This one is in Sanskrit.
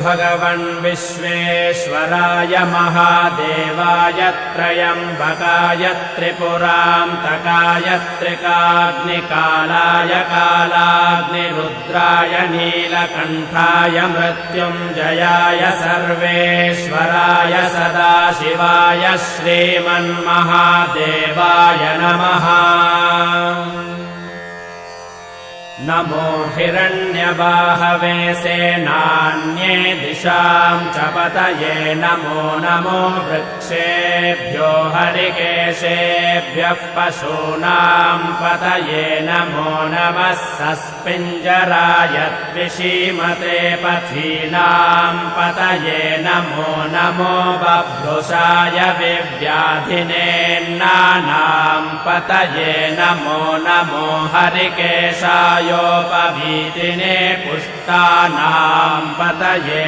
भगवन् विश्वेश्वराय महादेवाय त्रयम्बकाय त्रिपुरान्तकाय त्रिकाग्निकालाय कालाग्निरुद्राय नीलकण्ठाय मृत्युञ्जयाय सर्वेश्वराय सदाशिवाय श्रीमन्महादेवाय नमः। नमो हिरण्यबाहवे सेनान्ये दिशां च पतये नमो नमो वृक्षेभ्यो हरिकेशेभ्यः पशूनां पतये नमो नमः सस्पिञ्जराय द्विषीमते पथीनां पतये नमो नमो बभ्रुषाय विव्याधिनेन्नानां पतये नमो नमो हरिकेशाय योपवीतिने पुष्टानां पतये